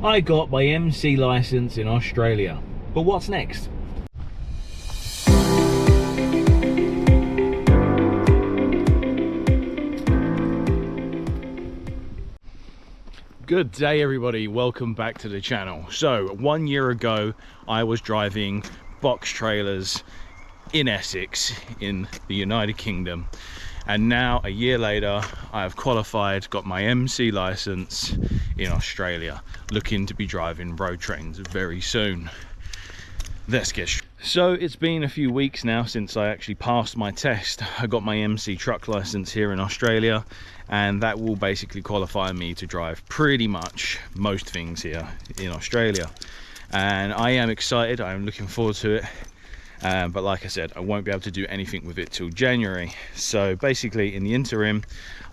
I got my MC license in Australia. But what's next? Good day everybody, welcome back to the channel. So 1 year ago I was driving box trailers in Essex in the United Kingdom, and now a year later I have qualified, got my MC license in Australia, looking to be driving road trains very soon. Let's get so it's been a few weeks now since I actually passed my test. I got my MC truck license here in Australia, and that will basically qualify me to drive pretty much most things here in Australia, and I am excited. I'm looking forward to it, but like I said, I won't be able to do anything with it till January. So basically in the interim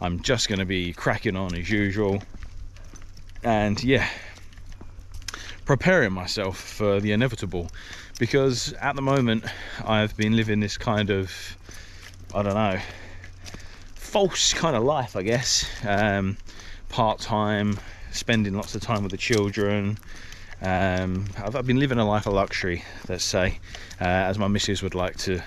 I'm just going to be cracking on as usual, and yeah, preparing myself for the inevitable, because at the moment I've been living this kind of, I don't know, false kind of life, I guess. Part-time, spending lots of time with the children. I've been living a life of luxury, let's say, as my missus would like to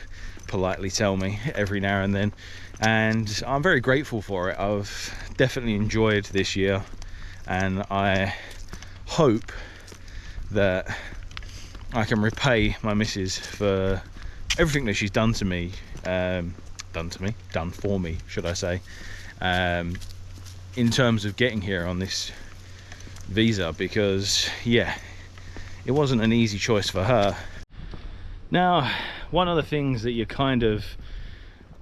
politely tell me every now and then, and I'm very grateful for it. I've definitely enjoyed this year, and I hope that I can repay my missus for everything that she's done to me, done for me, should I say, in terms of getting here on this visa, because yeah, it wasn't an easy choice for her. Now, one of the things that you kind of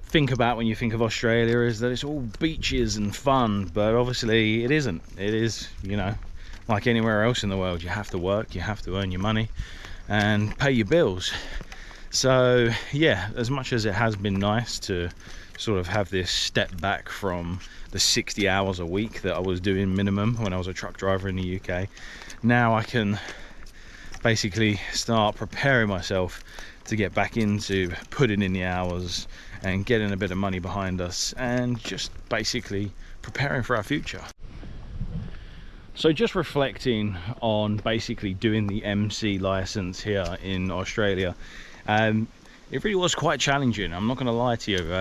think about when you think of Australia is that it's all beaches and fun, but obviously it isn't. It is, you know, like anywhere else in the world, you have to work, you have to earn your money and pay your bills. So yeah, as much as it has been nice to sort of have this step back from the 60 hours a week that I was doing minimum when I was a truck driver in the UK, now I can basically start preparing myself to get back into putting in the hours and getting a bit of money behind us, and just basically preparing for our future. So just reflecting on basically doing the MC license here in Australia, it really was quite challenging. I'm not going to lie to you.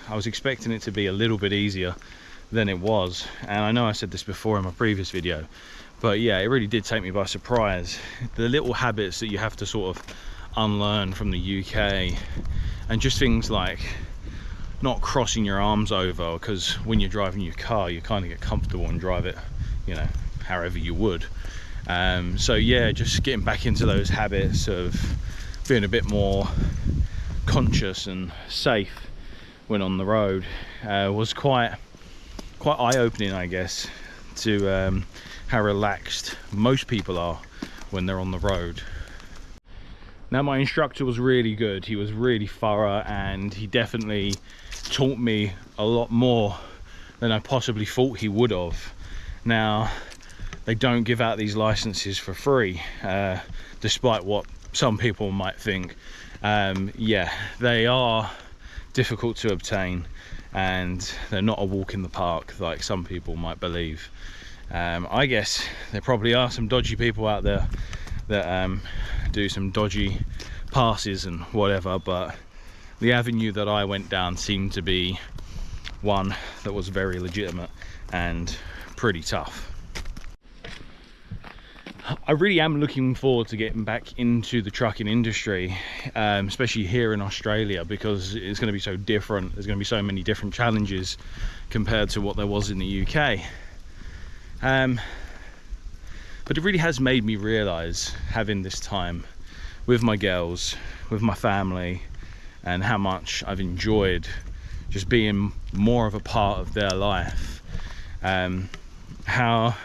I was expecting it to be a little bit easier than it was, and I know I said this before in my previous video, but yeah, it really did take me by surprise. The little habits that you have to sort of unlearn from the UK, and just things like not crossing your arms over, because when you're driving your car you kind of get comfortable and drive it, you know, however you would. So yeah, just getting back into those habits of being a bit more conscious and safe when on the road was quite eye-opening, I guess, to how relaxed most people are when they're on the road. Now, my instructor was really good. He was really thorough, and he definitely taught me a lot more than I possibly thought he would have. Now, they don't give out these licenses for free, despite what some people might think. Yeah, they are difficult to obtain, and they're not a walk in the park like some people might believe. I guess there probably are some dodgy people out there that do some dodgy passes and whatever, but the avenue that I went down seemed to be one that was very legitimate and pretty tough. I really am looking forward to getting back into the trucking industry, especially here in Australia, because it's going to be so different. There's going to be so many different challenges compared to what there was in the UK. But it really has made me realise, having this time with my girls, with my family, and how much I've enjoyed just being more of a part of their life. How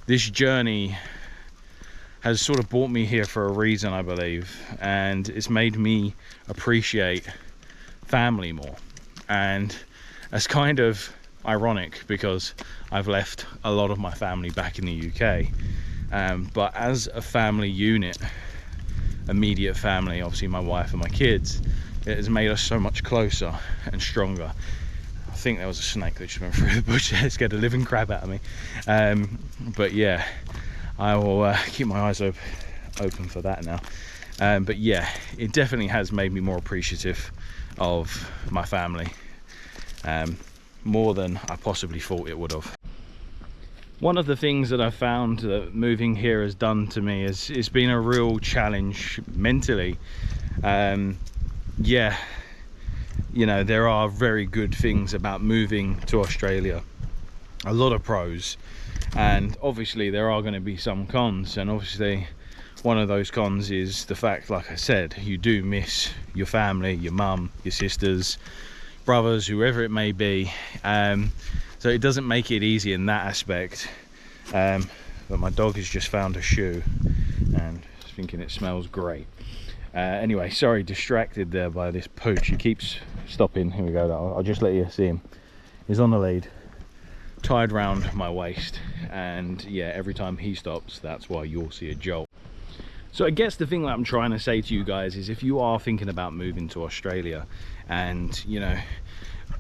this journey has sort of brought me here for a reason, I believe, and it's made me appreciate family more. And that's kind of ironic, because I've left a lot of my family back in the UK, but as a family unit, immediate family, obviously my wife and my kids, it has made us so much closer and stronger. I think there was a snake that just went through the bush there, scared the living crap out of me. But yeah, I will keep my eyes open for that now. But yeah, it definitely has made me more appreciative of my family, more than I possibly thought it would have. One of the things that I found that moving here has done to me is it's been a real challenge mentally. Yeah, you know, there are very good things about moving to Australia, a lot of pros, and obviously there are going to be some cons. And obviously one of those cons is the fact, like I said, you do miss your family, your mum, your sisters, brothers, whoever it may be. So it doesn't make it easy in that aspect. But my dog has just found a shoe and is thinking it smells great. Anyway, sorry, distracted there by this pooch. He keeps stopping. Here we go. I'll just let you see him. He's on the lead, tied round my waist, and yeah, every time he stops, that's why you'll see a jolt. So I guess the thing that I'm trying to say to you guys is, if you are thinking about moving to Australia and, you know,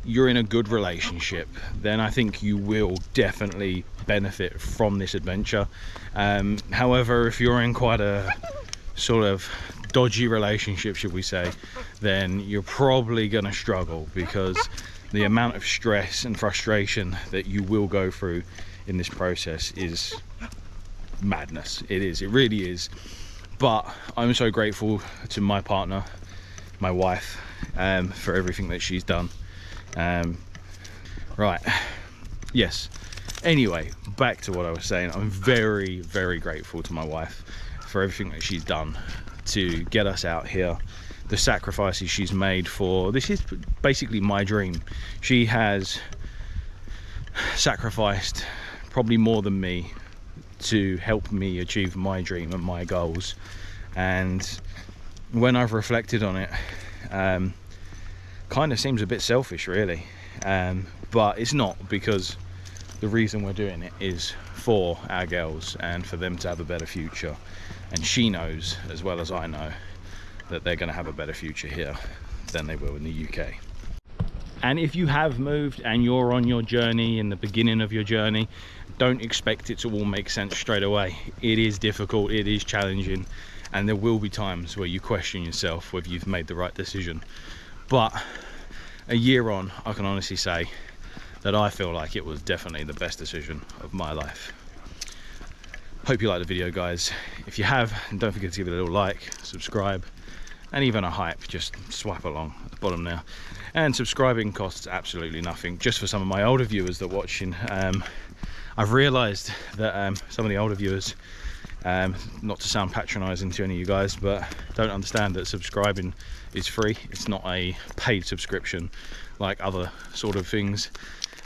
you're in a good relationship, then I think you will definitely benefit from this adventure. However, if you're in quite a sort of dodgy relationship, should we say, then you're probably going to struggle, because the amount of stress and frustration that you will go through in this process is madness. It really is. But I'm so grateful to my partner, my wife, for everything that she's done. Right, yes, anyway, back to what I was saying. I'm very, very grateful to my wife for everything that she's done to get us out here, the sacrifices she's made for this. Is basically my dream. She has sacrificed probably more than me to help me achieve my dream and my goals. And when I've reflected on it, kind of seems a bit selfish, really, but it's not, because the reason we're doing it is for our girls and for them to have a better future. And she knows as well as I know that they're going to have a better future here than they will in the UK. And if you have moved and you're on your journey, in the beginning of your journey, don't expect it to all make sense straight away. It is difficult, it is challenging, and there will be times where you question yourself whether you've made the right decision. But a year on, I can honestly say that I feel like it was definitely the best decision of my life. Hope you liked the video, guys. If you have, don't forget to give it a little like, subscribe, and even a hype. Just swipe along at the bottom there. And subscribing costs absolutely nothing. Just for some of my older viewers that are watching, I've realized that some of the older viewers, not to sound patronizing to any of you guys, but don't understand that subscribing is free. It's not a paid subscription like other sort of things.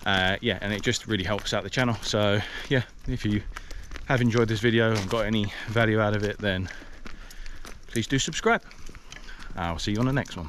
Yeah, and it just really helps out the channel. So yeah, if you have enjoyed this video and got any value out of it, then please do subscribe. I'll see you on the next one.